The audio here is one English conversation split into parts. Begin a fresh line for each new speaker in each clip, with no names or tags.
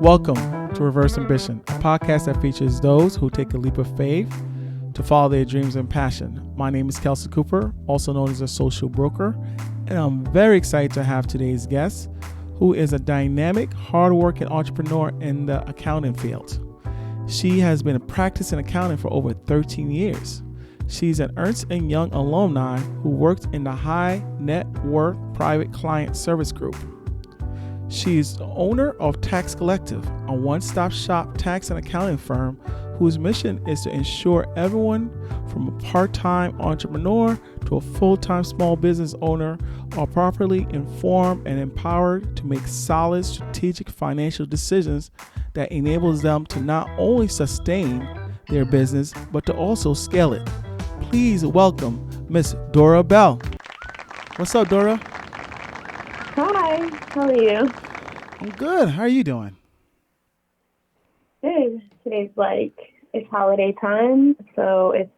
Welcome to Reverse Ambition, a podcast that features those who take a leap of faith to follow their dreams and passion. My name is Kelsey Cooper, also known as a social broker, and I'm very excited to have today's guest, who is a dynamic, hardworking entrepreneur in the accounting field. She has been practicing accounting for over 13 years. She's an Ernst Young alumni who worked in the high net worth private client service group. She is the owner of Tax Collective, a one-stop shop tax and accounting firm whose mission is to ensure everyone from a part-time entrepreneur to a full-time small business owner are properly informed and empowered to make solid strategic financial decisions that enables them to not only sustain their business, but to also scale it. Please welcome Miss Dora Belle. What's up, Dora?
Hi, how are you?
I'm good. How are you doing?
Good. Today's it's holiday time, so it's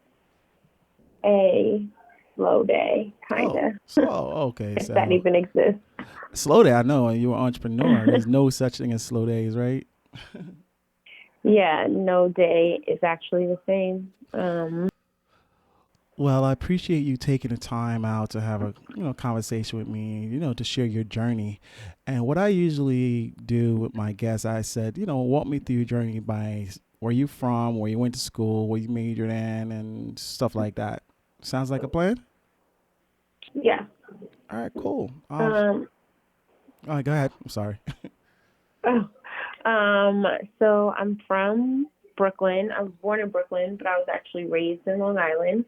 a slow day, kind of.
Okay.
If that even exists.
Slow day, I know. You're an entrepreneur. There's no such thing as slow days, right?
Yeah, no day is actually the same.
Well, I appreciate you taking the time out to have a conversation with me, to share your journey. And what I usually do with my guests, I said, walk me through your journey by where you from, where you went to school, where you majored in, and stuff like that. Sounds like a plan?
Yeah.
All right, cool. All right, go ahead. I'm sorry.
So I'm from Brooklyn. I was born in Brooklyn, but I was actually raised in Long Island.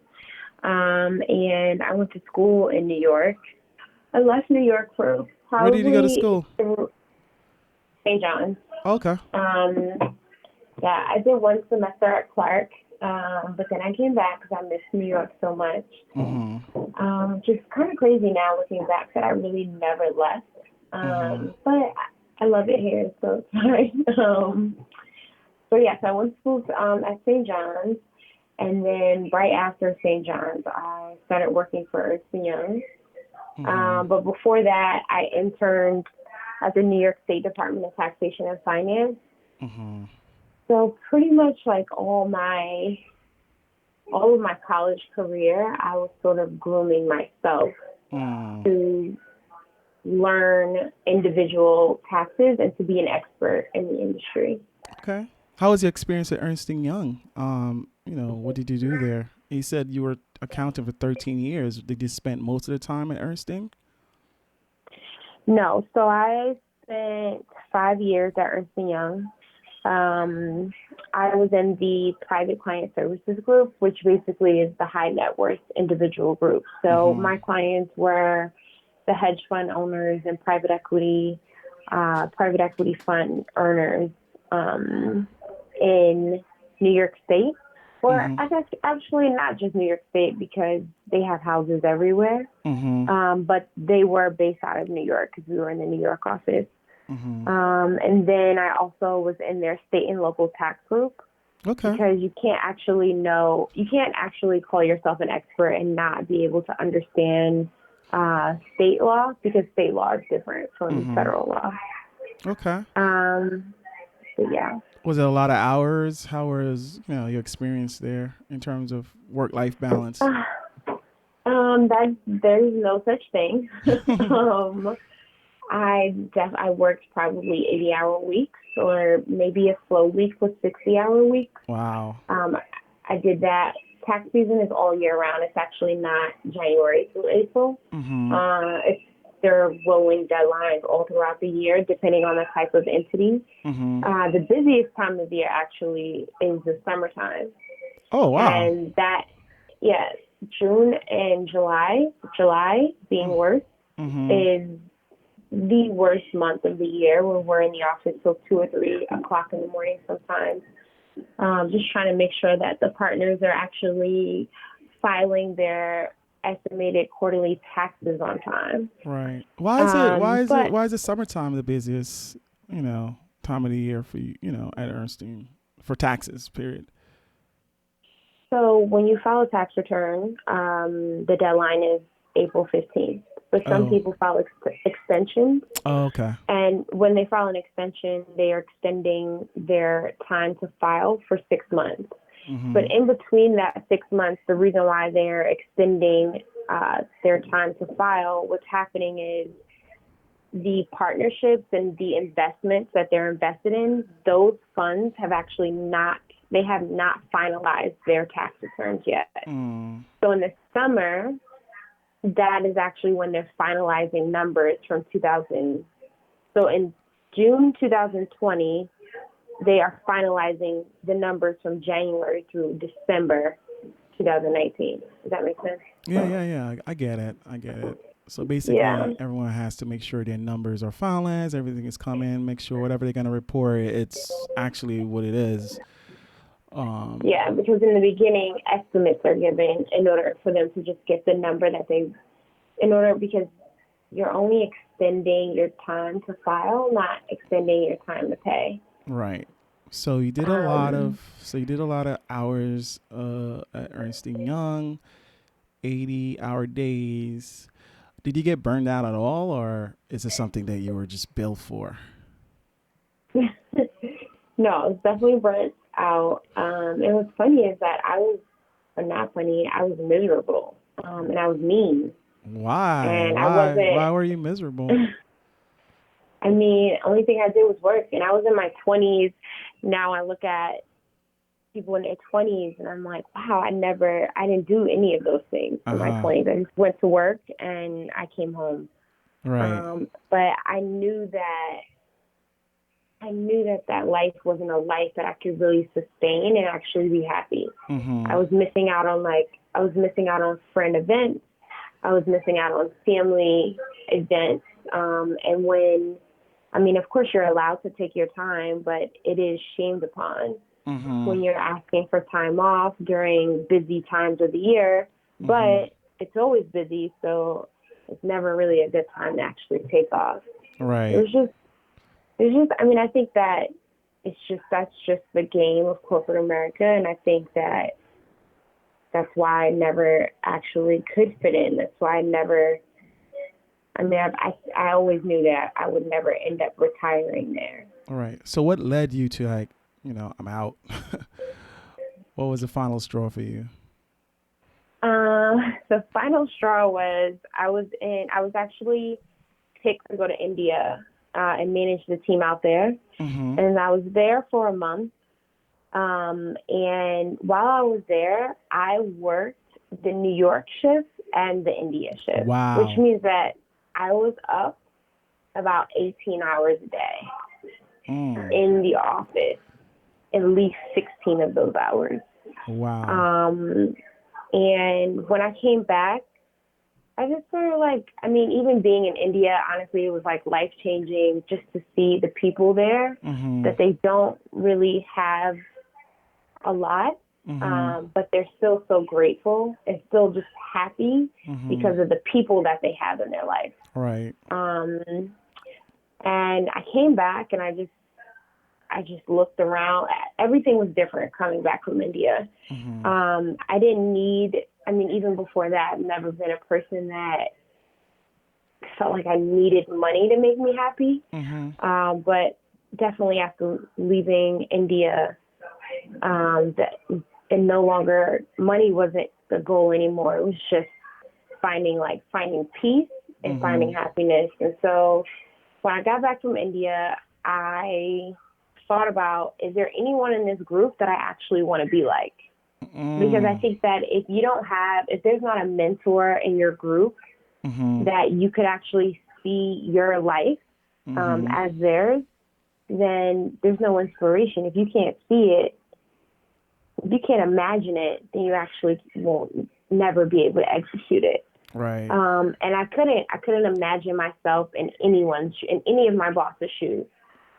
And I went to school in New York. I left New York for probably...
Where did you go to school?
St. John's.
Okay.
Yeah, I did one semester at Clark, but then I came back because I missed New York so much.
Mm-hmm.
Just kind of crazy now looking back that I really never left. But I love it here, so it's fine. So I went to school at St. John's. And then right after St. John's, I started working for Ernst Young. But before that, I interned at the New York State Department of Taxation and Finance.
Mm-hmm.
So pretty much all of my college career, I was sort of grooming myself to learn individual taxes and to be an expert in the industry.
Okay. How was your experience at Ernst Young? What did you do there? You said you were accounting for 13 years. Did you spend most of the time at Ernst Young?
No. So I spent 5 years at Ernst Young. I was in the private client services group, which basically is the high net worth individual group. So my clients were the hedge fund owners and private equity fund earners in New York State. Or I guess actually not just New York State because they have houses everywhere. But they were based out of New York because we were in the New York office. And then I also was in their state and local tax group.
Okay.
Because you can't actually call yourself an expert and not be able to understand state law because state law is different from federal law.
Okay.
But yeah.
Was it a lot of hours? How was your experience there in terms of work-life balance?
There's no such thing. I worked probably 80-hour weeks, or maybe a slow week was 60-hour weeks.
Wow.
I did that. Tax season is all year round. It's actually not January through April. There are rolling deadlines all throughout the year, depending on the type of entity. The busiest time of the year actually is the summertime.
Oh, wow.
And June and July being worse, is the worst month of the year when we're in the office till 2 or 3 o'clock in the morning sometimes. Just trying to make sure that the partners are actually filing their estimated quarterly taxes on time.
Right. Why is the summertime the busiest, time of the year for you, at Ernst for taxes, period?
So when you file a tax return, the deadline is April 15th. But some
Oh.
people file extensions.
Oh, okay.
And when they file an extension, they are extending their time to file for 6 months. But in between that 6 months, the reason why they're extending their time to file, what's happening is the partnerships and the investments that they're invested in, those funds have actually they have not finalized their tax returns yet. So in the summer, that is actually when they're finalizing numbers from 2000. So in June 2020, they are finalizing the numbers from January through December 2019. Does that make sense?
Yeah. I get it. So basically, everyone has to make sure their numbers are finalized, everything is coming, make sure whatever they're going to report, it's actually what it is.
Because in the beginning, estimates are given in order for them to just get the number that because you're only extending your time to file, not extending your time to pay.
Right. So you did a lot of hours at Ernst Young, 80-hour days. Did you get burned out at all, or is it something that you were just built for?
No, I was definitely burnt out. And what's funny is that I was miserable, and I was mean.
Why?
And
Why were you miserable?
I mean, only thing I did was work, and I was in my 20s. Now I look at people in their 20s, and I'm like, wow, I didn't do any of those things in my 20s. I just went to work, and I came home.
Right.
But I knew that life wasn't a life that I could really sustain and actually be happy. I was missing out on friend events. I was missing out on family events. Of course you're allowed to take your time, but it is shamed upon when you're asking for time off during busy times of the year. But it's always busy, so it's never really a good time to actually take off.
Right.
I think that that's just the game of corporate America, and I think that's why I never actually could fit in. That's why I always knew that I would never end up retiring there.
All right. So what led you to I'm out? What was the final straw for you?
The final straw was I was actually picked to go to India and manage the team out there. And I was there for a month. And while I was there, I worked the New York shift and the India shift.
Wow.
Which means that I was up about 18 hours a day in the office, at least 16 of those hours.
Wow.
And when I came back, I just sort of even being in India, honestly, it was life-changing just to see the people there, that they don't really have a lot, but they're still so grateful and still just happy because of the people that they have in their life.
Right.
And I came back and I just looked around. Everything was different coming back from India. I didn't even before that, I've never been a person that felt like I needed money to make me happy. But definitely after leaving India, money wasn't the goal anymore. It was just finding peace and finding happiness. And so when I got back from India, I thought about, is there anyone in this group that I actually want to be like? Because I think that if there's not a mentor in your group that you could actually see your life as theirs, then there's no inspiration. If you can't see it, if you can't imagine it, then you actually won't never be able to execute it.
Right.
And I couldn't imagine myself in any of my boss's shoes.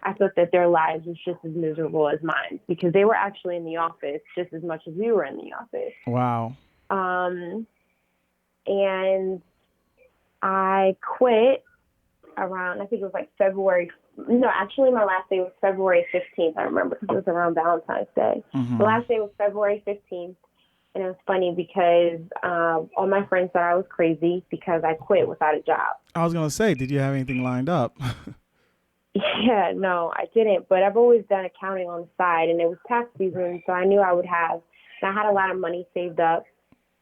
I thought that their lives was just as miserable as mine because they were actually in the office just as much as we were in the office.
Wow.
And I quit around, I think it was February. No, actually my last day was February 15th. I remember because it was around Valentine's Day. The last day was February 15th. And it was funny because all my friends thought I was crazy because I quit without a job.
I was going to say, did you have anything lined up?
Yeah, no, I didn't. But I've always done accounting on the side, and it was tax season, so I knew I would have. And I had a lot of money saved up.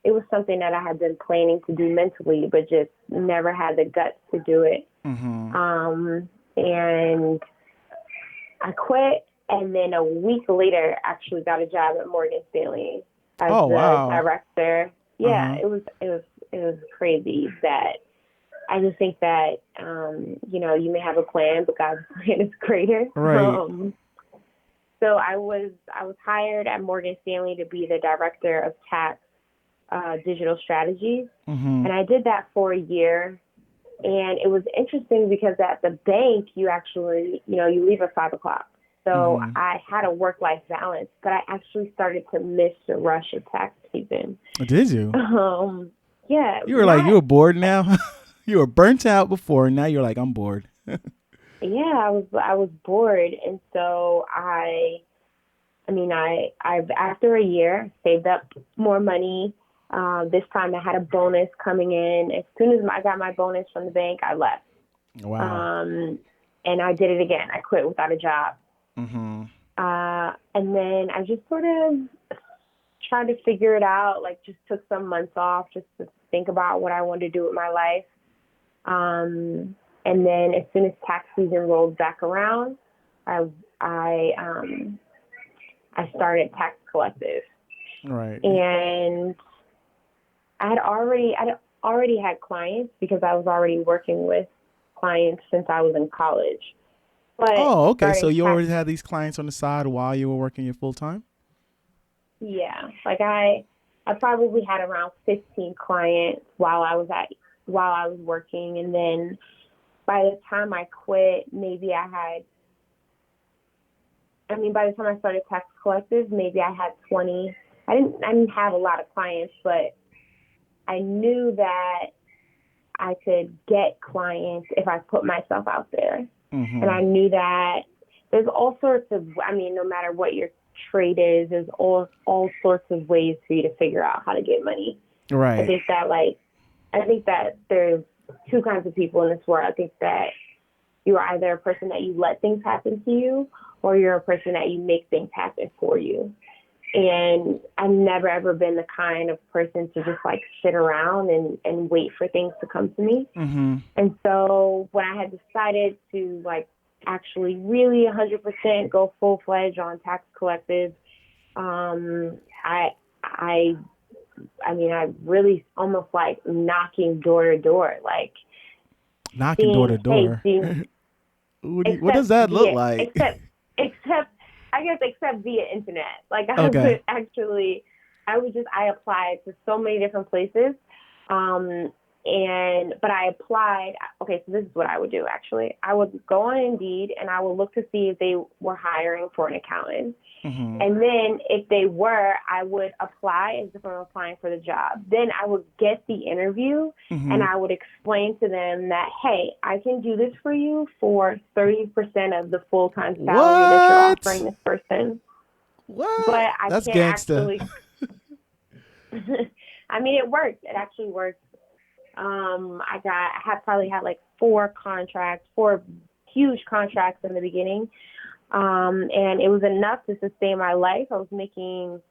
It was something that I had been planning to do mentally, but just never had the guts to do it. And I quit, and then a week later, actually got a job at Morgan Stanley as the director. Yeah, it was crazy that. I just think that, you may have a plan, but God's plan is greater.
Right.
So I was hired at Morgan Stanley to be the director of tax digital strategies. And I did that for a year. And it was interesting because at the bank, you actually, you leave at 5 o'clock. So I had a work-life balance, but I actually started to miss the rush of tax season.
Did you?
Yeah.
You were you were bored now? You were burnt out before, and now you're like, I'm bored.
Yeah, I was bored, and so I after a year saved up more money. This time I had a bonus coming in. As soon as I got my bonus from the bank, I left.
Wow.
And I did it again. I quit without a job. And then I just sort of tried to figure it out. Just took some months off just to think about what I wanted to do with my life. And then as soon as tax season rolled back around, I started Tax Collective.
Right.
And I had already had clients because I was already working with clients since I was in college. But
okay. So you already had these clients on the side while you were working your full time?
Yeah. I probably had around 15 clients while I was working, and then by the time I quit, by the time I started Tax Collective, maybe I had 20. I didn't have a lot of clients, but I knew that I could get clients if I put myself out there. And I knew that there's all sorts of, no matter what your trade is, there's all sorts of ways for you to figure out how to get money.
Right.
I think that there's two kinds of people in this world. I think that you are either a person that you let things happen to you, or you're a person that you make things happen for you. And I've never, ever been the kind of person to just sit around and wait for things to come to me. And so when I had decided to actually really 100% go full-fledged on Tax Collective, I really almost knocking door to door,
knocking door to door.
Hey,
what does that look like?
Except via internet. I applied to so many different places. But I applied. Okay, so this is what I would do, actually. I would go on Indeed, and I would look to see if they were hiring for an accountant. And then if they were, I would apply as if I'm applying for the job. Then I would get the interview, and I would explain to them that, hey, I can do this for you for 30% of the full-time salary that you're offering this person.
What?
But
That's
can't
gangsta.
It worked. It actually worked. I probably had 4 huge contracts in the beginning. And it was enough to sustain my life. I was making,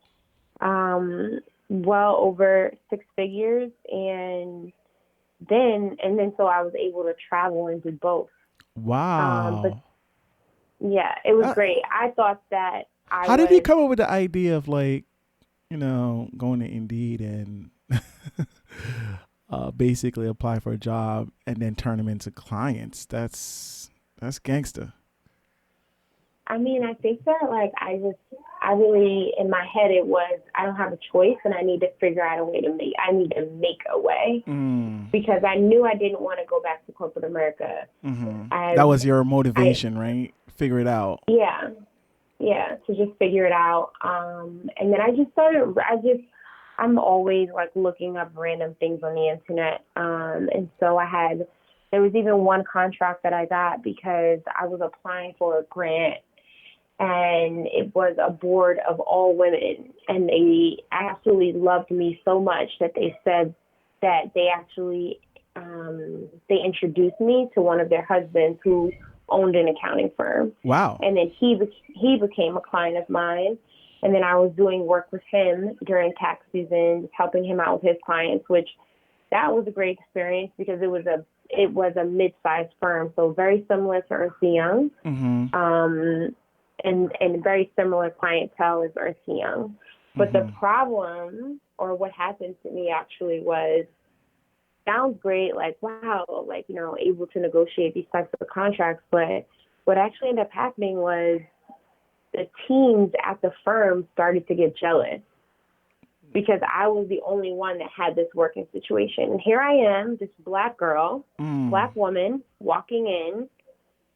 well over 6 figures. And then so I was able to travel and do both.
Wow.
But yeah, it was great. I thought that
How did you come up with the idea of going to Indeed and basically apply for a job and then turn them into clients? That's gangster.
I think that I really, in my head, it was, I don't have a choice and I need to figure out a way I need to make a way because I knew I didn't want to go back to corporate America.
That was your motivation, right? Figure it out.
Yeah. Yeah. To just figure it out. And then I just started, I'm always looking up random things on the internet. And so there was even one contract that I got because I was applying for a grant. and it was a board of all women, and they absolutely loved me so much that they said that they actually they introduced me to one of their husbands who owned an accounting firm.
Wow.
And then he became a client of mine. And then I was doing work with him during tax season, helping him out with his clients, which that was a great experience because it was a mid-sized firm, so very similar to Ernst Young, and very similar clientele as Ernst Young. But the problem, or what happened to me actually, was sounds great, like wow, like able to negotiate these types of contracts, but what actually ended up happening was the teams at the firm started to get jealous because I was the only one that had this working situation. And here I am, this black girl, black woman, walking in,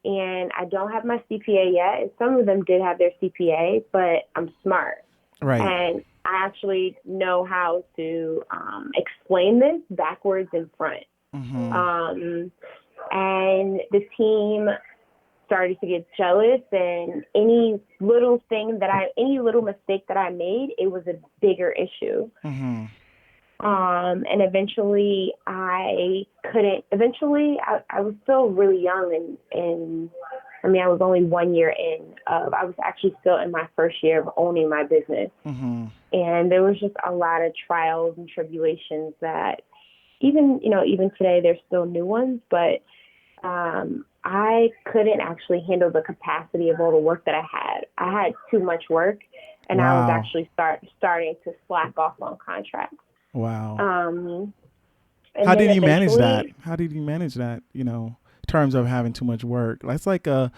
and I don't have my CPA yet. And some of them did have their CPA, but I'm smart.
Right.
And I actually know how to explain this backwards and front. And the team started to get jealous, and any little mistake that I made, it was a bigger issue. And eventually I was still really young, and I mean, I was only 1 year in. I was actually still in my first year of owning my business. And there was just a lot of trials and tribulations that even today, there's still new ones, but I couldn't actually handle the capacity of all the work that I had. I had too much work, and I was actually starting to slack off on contracts.
Wow.
How
did you manage that? How did you manage that, in terms of having too much work? That's like a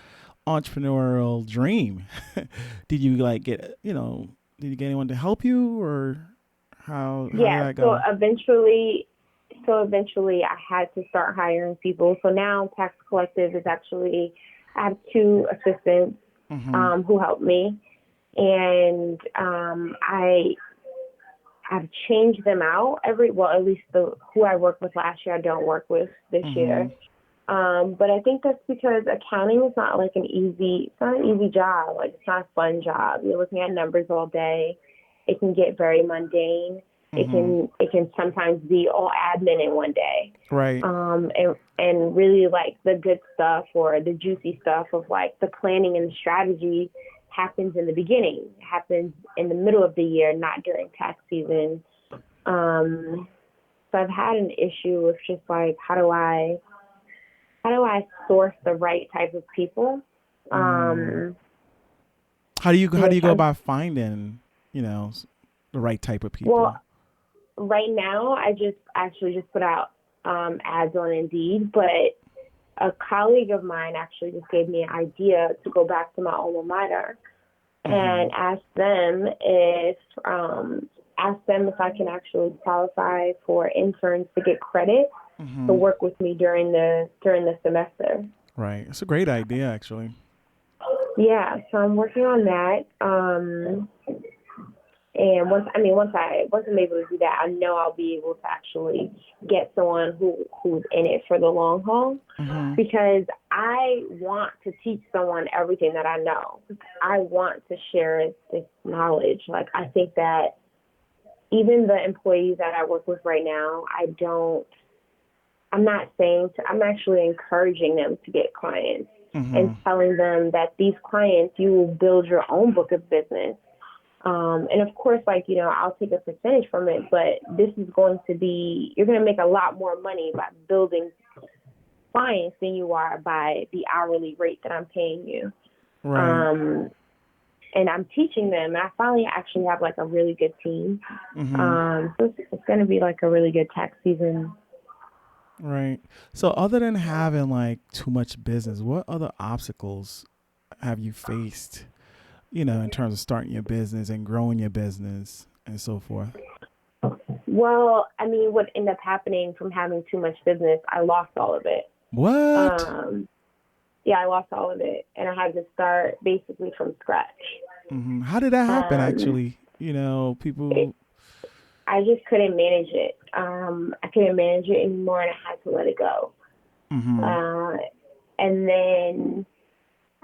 entrepreneurial dream. Did you get anyone to help you, or how did that go?
So eventually I had to start hiring people. So now Tax Collective is actually, I have 2 assistants who help me. And I've changed them out at least who I worked with last year, I don't work with this year. But I think that's because accounting is not like it's not an easy job. Like, it's not a fun job. You're looking at numbers all day. It can get very mundane. It can sometimes be all admin in one day.
Right.
And really like the good stuff or the juicy stuff of like the planning and the strategy happens in the beginning, happens in the middle of the year, not during tax season. So I've had an issue with just like, how do I source the right type of people?
How do you go about finding, the right type of people?
Well, right now, I just put out ads on Indeed, but a colleague of mine actually just gave me an idea to go back to my alma mater and ask them if I can actually qualify for interns to get credit to work with me during the semester.
Right, it's a great idea, actually.
Yeah, so I'm working on that. And once I'm able to do that, I know I'll be able to actually get someone who's in it for the long haul, because I want to teach someone everything that I know. I want to share this knowledge. Like, I think that even the employees that I work with right now, I'm actually encouraging them to get clients and telling them that these clients, you will build your own book of business. And of course, I'll take a percentage from it, but this is you're going to make a lot more money by building clients than you are by the hourly rate that I'm paying you.
Right.
And I'm teaching them, and I finally actually have like a really good team. So it's going to be like a really good tax season.
Right. So other than having like too much business, what other obstacles have you faced, in terms of starting your business and growing your business and so forth?
Well, I mean, what ended up happening from having too much business, I lost all of it.
What?
Yeah, I lost all of it, and I had to start basically from scratch.
How did that happen, actually? People...
I just couldn't manage it. I couldn't manage it anymore, and I had to let it go. And then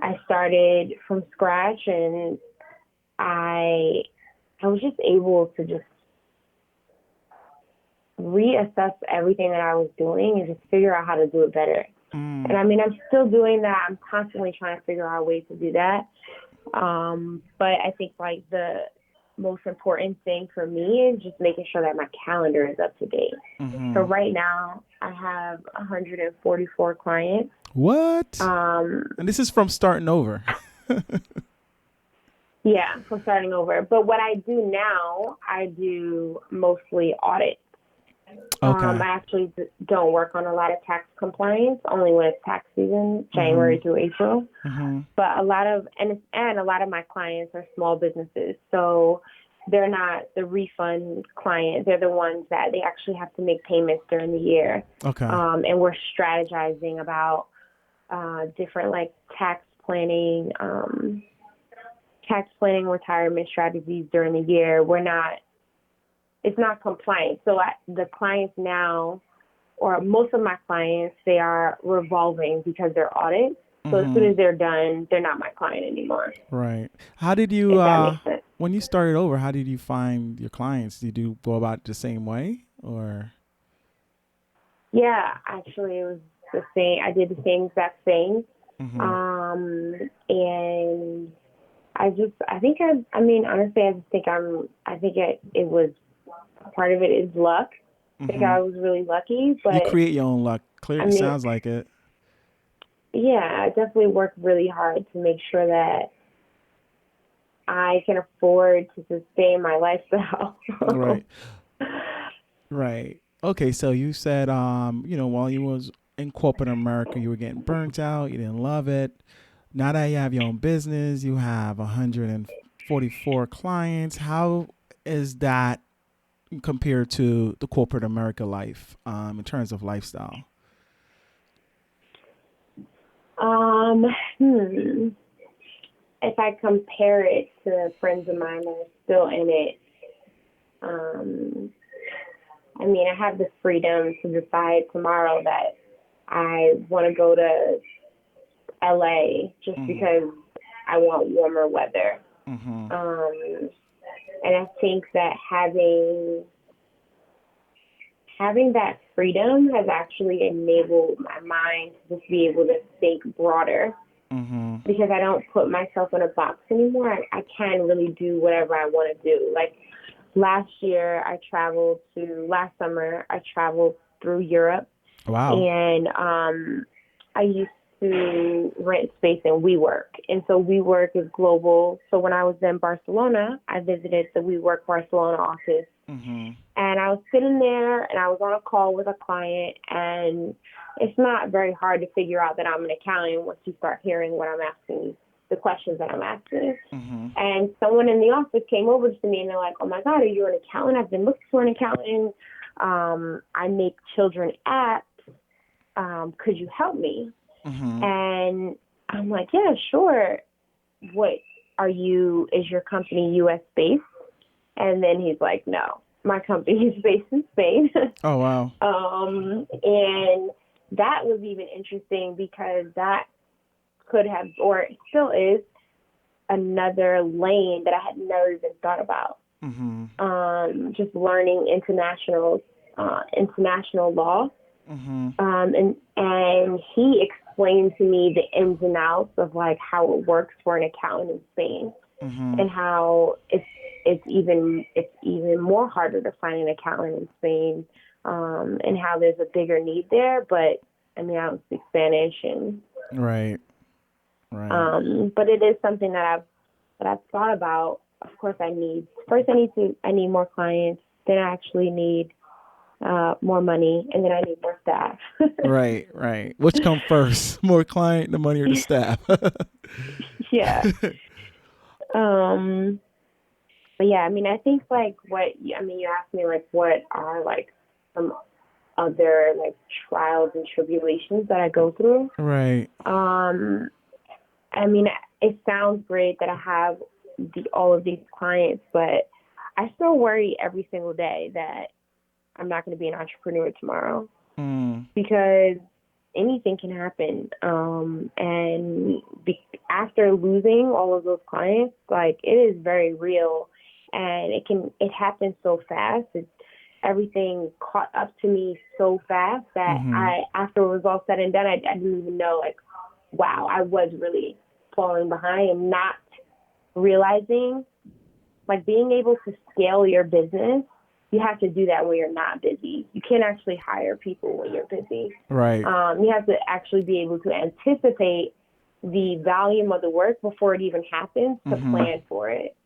I started from scratch, and I was just able to just reassess everything that I was doing and just figure out how to do it better. And I mean, I'm still doing that. I'm constantly trying to figure out ways to do that. But I think like the most important thing for me is just making sure that my calendar is up to date. So right now I have 144 clients.
What? And this is from starting over.
Yeah, from starting over. But what I do now, I do mostly audit.
Okay.
I actually don't work on a lot of tax compliance, only when it's tax season, January through April. But a lot of my clients are small businesses, so they're not the refund client. They're the ones that they actually have to make payments during the year.
Okay.
And we're strategizing about different like tax planning, retirement strategies during the year. It's not compliant. So the clients now, or most of my clients, they are revolving because they're audits. So as soon as they're done, they're not my client anymore.
Right. How did you,
if that makes sense.
when you started over, how did you find your clients? Did you go about it the same way or?
Yeah, actually it was the same. I did the same exact thing. And it was, part of it is luck. I think I was really lucky, but
you create your own luck. Clearly sounds like it.
Yeah, I definitely worked really hard to make sure that I can afford to sustain my lifestyle.
Right. Right. Okay, so you said, while you was in corporate America, you were getting burnt out. You didn't love it. Now that you have your own business, you have 144 clients. How is that compared to the corporate America life in terms of lifestyle?
If I compare it to friends of mine that are still in it, I have the freedom to decide tomorrow that I want to go to LA just because I want warmer weather. And I think that having that freedom has actually enabled my mind to just be able to think broader. Because I don't put myself in a box anymore. I can really do whatever I want to do. Like last summer, I traveled through Europe.
Wow.
And I used to rent space in WeWork. And so WeWork is global. So when I was in Barcelona, I visited the WeWork Barcelona office. And I was sitting there and I was on a call with a client, and it's not very hard to figure out that I'm an accountant once you start hearing what I'm asking, the questions that I'm asking. And someone in the office came over to me and they're like, "Oh my God, are you an accountant? I've been looking for an accountant. I make children apps. Could you help me?" And I'm like, "Yeah, sure. Is your company US based?" And then he's like, "No, my company is based in Spain."
Oh, wow.
And that was even interesting because that could have, or it still is, another lane that I had never even thought about. Just learning international law. And he explained to me the ins and outs of like how it works for an accountant in Spain. And how it's even more harder to find an accountant in Spain, and how there's a bigger need there. But I don't speak Spanish, and
right.
But it is something that I've thought about. Of course, I need more clients. Then I actually need more money, and then I need more staff.
Right. Which come first, more client, the money, or the staff?
Yeah. But yeah, I think like you asked me like what are like some other like trials and tribulations that I go through.
Right.
It sounds great that I have all of these clients, but I still worry every single day that I'm not going to be an entrepreneur tomorrow. Because anything can happen. After losing all of those clients, like, it is very real, and it happens so fast. Everything caught up to me so fast that after it was all said and done, I didn't even know, like, wow, I was really falling behind and not realizing, like, being able to scale your business. You have to do that when you're not busy. You can't actually hire people when you're busy.
Right.
You have to actually be able to anticipate the volume of the work before it even happens to plan for it.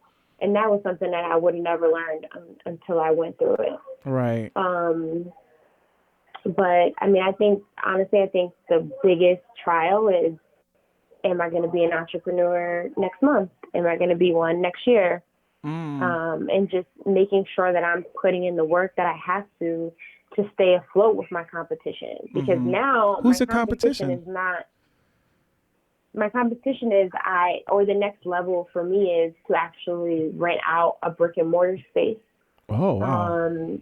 And that was something that I would have never learned until I went through it.
Right.
But I mean, I think the biggest trial is, am I going to be an entrepreneur next month? Am I going to be one next year? And just making sure that I'm putting in the work that I have to stay afloat with my competition. Because now
who's
my
the competition?
My competition is the next level for me is to actually rent out a brick and mortar space.
Oh, wow.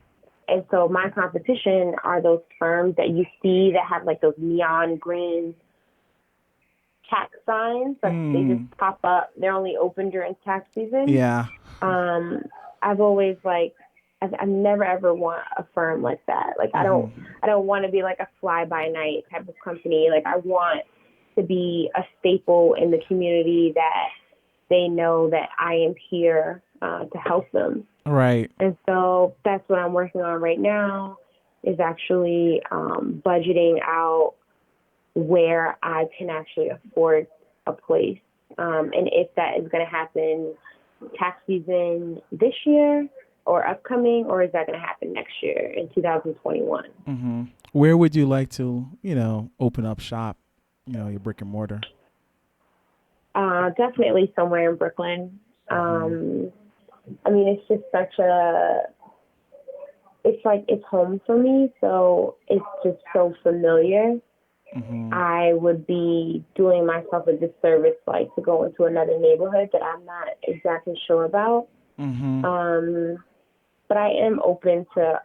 And so my competition are those firms that you see that have like those neon green tax signs. Like they just pop up. They're only open during tax season.
Yeah.
I've always I've never ever want a firm like that. Like I don't want to be like a fly by night type of company. Like I want to be a staple in the community that they know that I am here to help them.
Right.
And so that's what I'm working on right now, is actually budgeting out where I can actually afford a place. And if that is going to happen tax season this year or upcoming, or is that going to happen next year in 2021?
Where would you like to, open up shop, your brick and mortar?
Definitely somewhere in Brooklyn. I mean, it's just it's home for me, so it's just so familiar. I would be doing myself a disservice, like, to go into another neighborhood that I'm not exactly sure about. But I am open to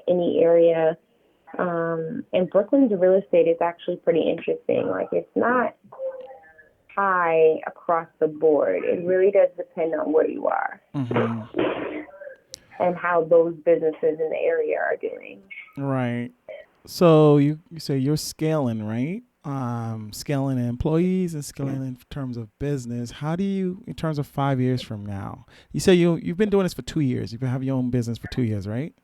any area. And Brooklyn's real estate is actually pretty interesting. Like, it's not high across the board. It really does depend on where you are and how those businesses in the area are doing.
Right. So you say you're scaling, right? Scaling in employees and scaling in terms of business. How do you, in terms of 5 years from now? You say you've been doing this for 2 years. You've been having your own business for 2 years, right?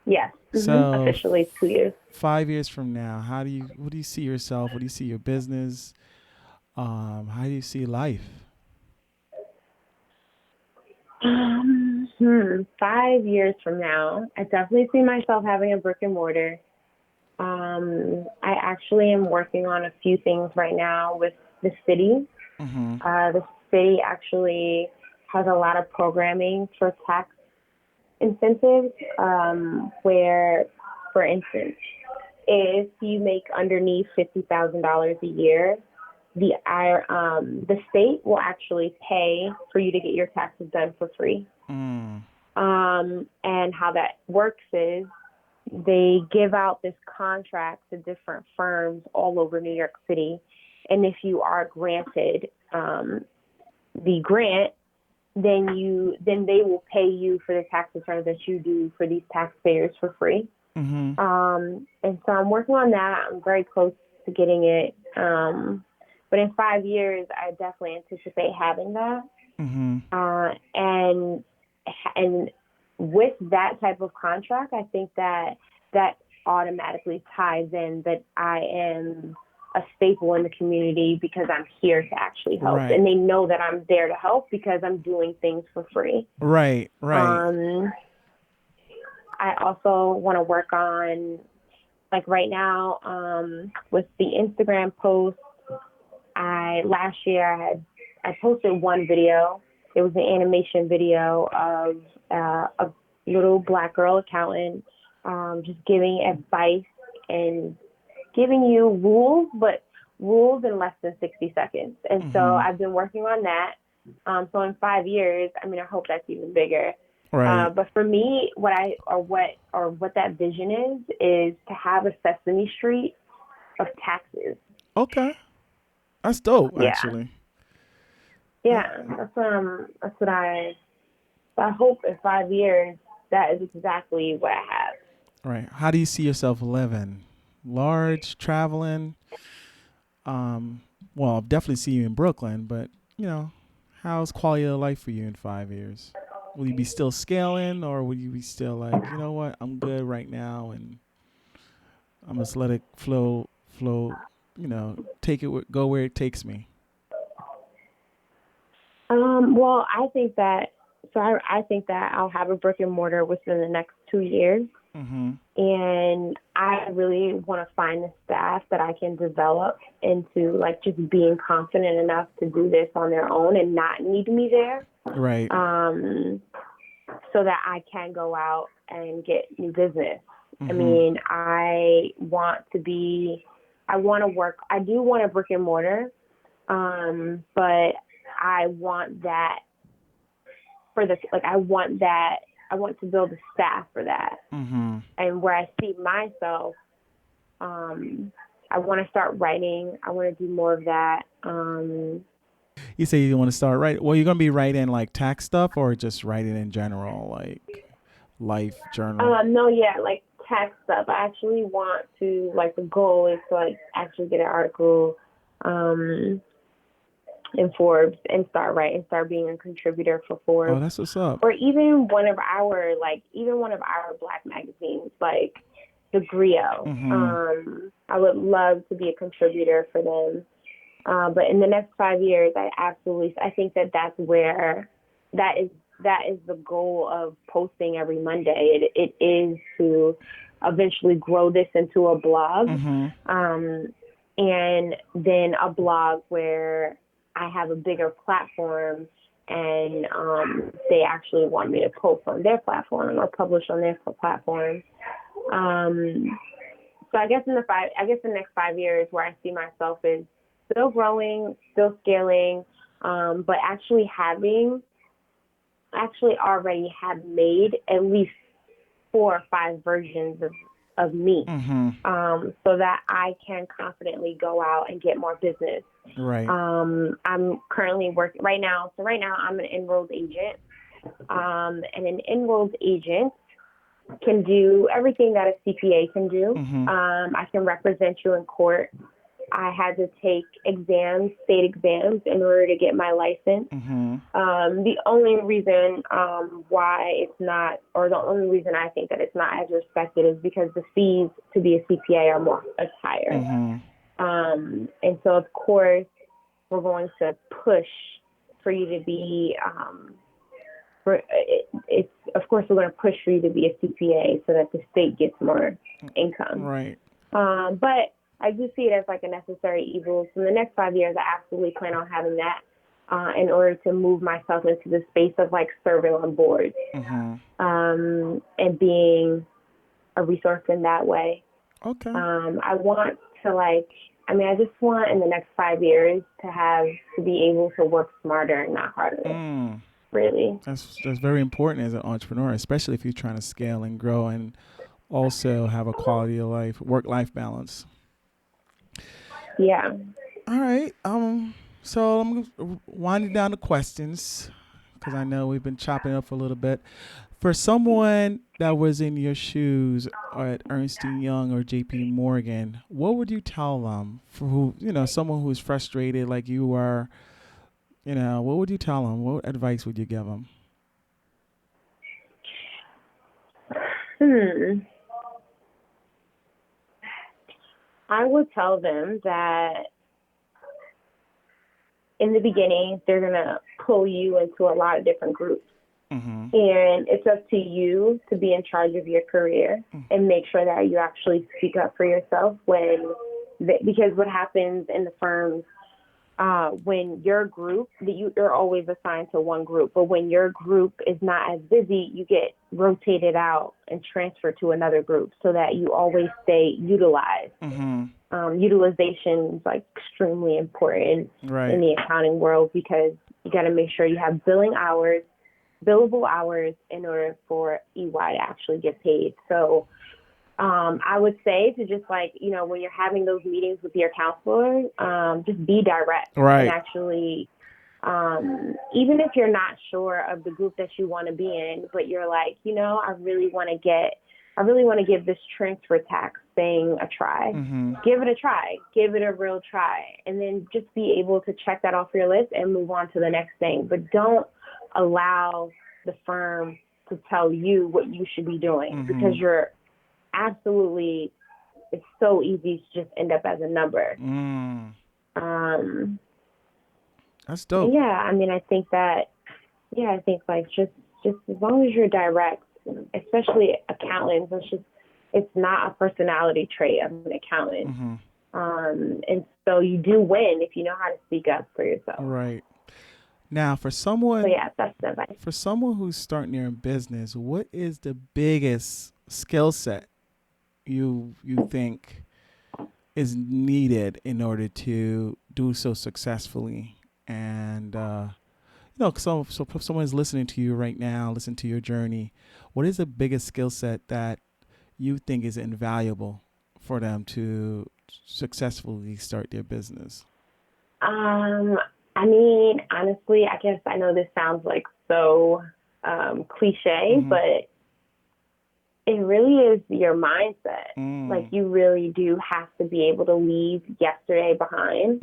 Yes.
So
officially 2 years.
5 years from now, what do you see yourself? What do you see your business? How do you see life?
5 years from now, I definitely see myself having a brick and mortar. I actually am working on a few things right now with the city. The city actually has a lot of programming for tax incentives, where, for instance, if you make underneath $50,000 a year, the state will actually pay for you to get your taxes done for free. And how that works is they give out this contract to different firms all over New York City. And if you are granted the grant, then they will pay you for the tax returns that you do for these taxpayers for free. And so I'm working on that. I'm very close to getting it. But in 5 years, I definitely anticipate having that. And with that type of contract, I think that automatically ties in that I am a staple in the community because I'm here to actually help.
Right.
And they know that I'm there to help because I'm doing things for free.
Right.
I also want to work on, like right now, with the Instagram posts. Last year I posted one video. It was an animation video of a little Black girl accountant just giving advice and giving you rules in less than 60 seconds. And so I've been working on that. So in 5 years, I mean, I hope that's even bigger.
Right.
But for me, what that vision is to have a Sesame Street of taxes.
Okay. That's dope,
Yeah,
actually.
yeah. That's what I hope in 5 years that is exactly what I have.
Right. How do you see yourself living? Large, traveling? Um, well, I'll definitely see you in Brooklyn, but, how's quality of life for you in 5 years? Will you be still scaling, or will you be still like, you know what, I'm good right now and I'm just let it flow, take it, go where it takes me?
Well, I think that I think that I'll have a brick and mortar within the next 2 years,
Mm-hmm.
and I really want to find the staff that I can develop into like just being confident enough to do this on their own and not need me there.
Right.
Um, so that I can go out and get new business. I
Mm-hmm.
mean, I want to work, I do want a brick and mortar, but I want that I want to build a staff for that.
Mm-hmm.
And where I see myself, um, I want to start writing. I want to do more of that.
You say you want to start right. Well, you're gonna be writing like tax stuff, or just writing in general, like life journal.
No, yeah, like tech stuff. I actually want to, like, the goal is to, like, actually get an article um, in Forbes and start writing, start being a contributor for
Oh,
Forbes,
that's what's up.
or even one of our Black magazines, like the Griot.
Mm-hmm.
I would love to be a contributor for them. But in the next 5 years, I think that that is that is the goal of posting every Monday. It is to eventually grow this into a blog,
Mm-hmm.
and then a blog where I have a bigger platform, and they actually want me to post on their platform or publish on their platform. So the next 5 years where I see myself is still growing, still scaling, but actually already have made at least 4 or 5 versions of me,
Mm-hmm.
so that I can confidently go out and get more business.
Right.
I'm currently working right now. So right now I'm an enrolled agent, and an enrolled agent can do everything that a CPA can do.
Mm-hmm.
I can represent you in court. I had to take state exams, in order to get my license.
Mm-hmm.
The only reason why it's not, or the only reason I think that it's not as respected, is because the fees to be a CPA are higher.
Mm-hmm.
And so, of course, we're going to push for you to be, of course, we're going to push for you to be a CPA so that the state gets more income.
Right.
But I do see it as like a necessary evil. So in the next 5 years, I absolutely plan on having that, in order to move myself into the space of like serving on boards,
Mm-hmm.
and being a resource in that way.
Okay.
I want to I just want in the next 5 years to be able to work smarter and not harder.
Mm.
Really.
That's very important as an entrepreneur, especially if you're trying to scale and grow and also have a quality of life, work-life balance.
Yeah.
All right. So I'm winding down the questions because I know we've been chopping up for a little bit. For someone that was in your shoes at Ernst Young or J.P. Morgan, what would you tell them? For someone who's frustrated like you are, what would you tell them? What advice would you give them?
I would tell them that in the beginning, they're going to pull you into a lot of different groups.
Mm-hmm.
And it's up to you to be in charge of your career and make sure that you actually speak up for yourself because what happens in the firms, when your group, you're always assigned to one group, but when your group is not as busy, you get rotated out and transferred to another group so that you always stay utilized.
Mm-hmm.
Utilization is like extremely important
Right.
in the accounting world, because you got to make sure you have billable hours in order for EY to actually get paid. So I would say to just like, when you're having those meetings with your counselor, just be direct and
Right.
actually, even if you're not sure of the group that you want to be in, but you're like, I really want to give this transfer tax thing a try.
Mm-hmm.
Give it a try. Give it a real try. And then just be able to check that off your list and move on to the next thing. But don't allow the firm to tell you what you should be doing because you're absolutely, it's so easy to just end up as a number.
That's dope.
Yeah, I mean, I think like just as long as you're direct, especially accountants, it's not a personality trait of an accountant. And so you do win if you know how to speak up for yourself.
Right. Now, for someone,
So yeah, that's the advice.
For someone who's starting their business, what is the biggest skill set you think is needed in order to do so successfully? And so if someone is listening to you right now, listen to your journey, what is the biggest skill set that you think is invaluable for them to successfully start their business?
I mean, honestly, I guess I know this sounds like so cliche, but it really is your mindset. Like you really do have to be able to leave yesterday behind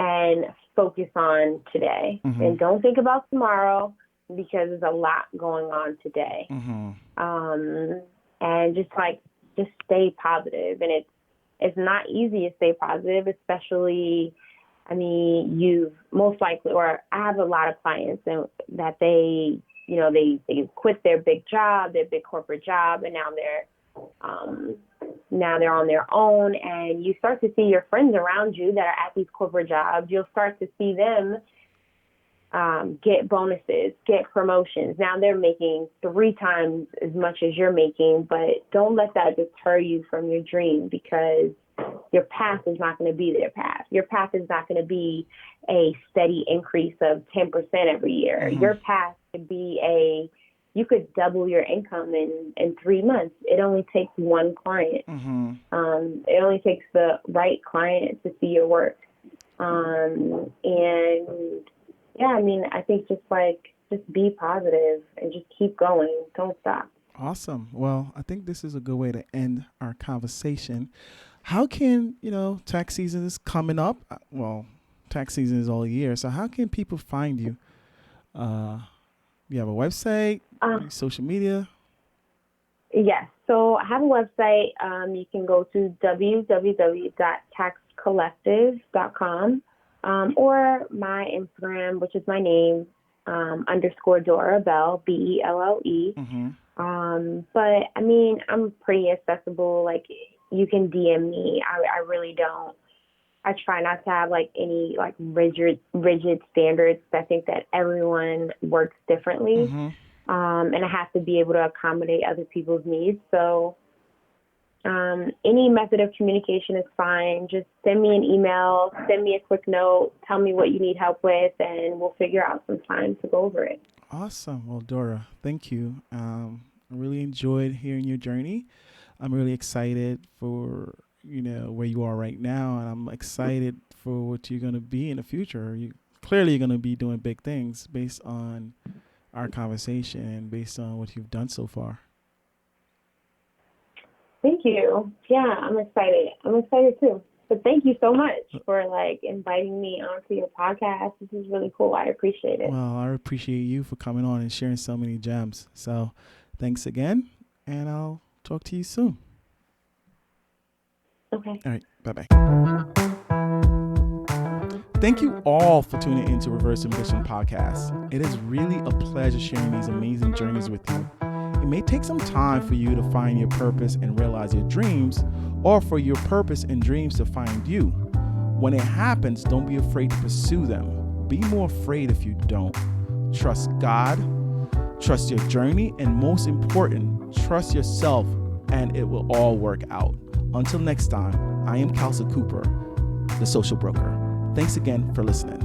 and focus on today. And don't think about tomorrow because there's a lot going on today. And just stay positive. And it's not easy to stay positive, especially, I mean, you've most likely, or I have a lot of clients that they quit their big job, their big corporate job, and now they're on their own. And you start to see your friends around you that are at these corporate jobs. You'll start to see them get bonuses, get promotions. Now they're making 3 times as much as you're making, but don't let that deter you from your dream because your path is not going to be their path. Your path is not going to be a steady increase of 10% every year. Your path could be you could double your income in 3 months. It only takes one client. It only takes the right client to see your work. And yeah, I mean, I think just be positive and just keep going. Don't stop.
Awesome. Well, I think this is a good way to end our conversation. How can, tax season is coming up? Well, tax season is all year. So how can people find you? You have a website, social media?
Yes. So I have a website. You can go to www.taxcollective.com or my Instagram, which is my name, _Dora, Belle, Belle. But I mean, I'm pretty accessible. Like you can DM me. I really don't. I try not to have any rigid standards. I think that everyone works differently. And I have to be able to accommodate other people's needs. So any method of communication is fine. Just send me an email, send me a quick note, tell me what you need help with, and we'll figure out some time to go over it.
Awesome. Well, Dora, thank you. I really enjoyed hearing your journey. I'm really excited for, where you are right now. And I'm excited for what you're going to be in the future. You're going to be doing big things based on our conversation and based on what you've done so far.
Thank you. Yeah, I'm excited. I'm excited too. But thank you so much for inviting me onto your podcast. This is really cool. I appreciate it.
Well, I appreciate you for coming on and sharing so many gems. So thanks again, and I'll talk to you soon.
Okay.
All right. Bye-bye. Thank you all for tuning into Reverse Ambition Podcast. It is really a pleasure sharing these amazing journeys with you. It may take some time for you to find your purpose and realize your dreams, or for your purpose and dreams to find you. When it happens, don't be afraid to pursue them. Be more afraid if you don't. Trust God, trust your journey, and most important, trust yourself, and it will all work out. Until next time, I am Kelsey Cooper, the Social Broker. Thanks again for listening.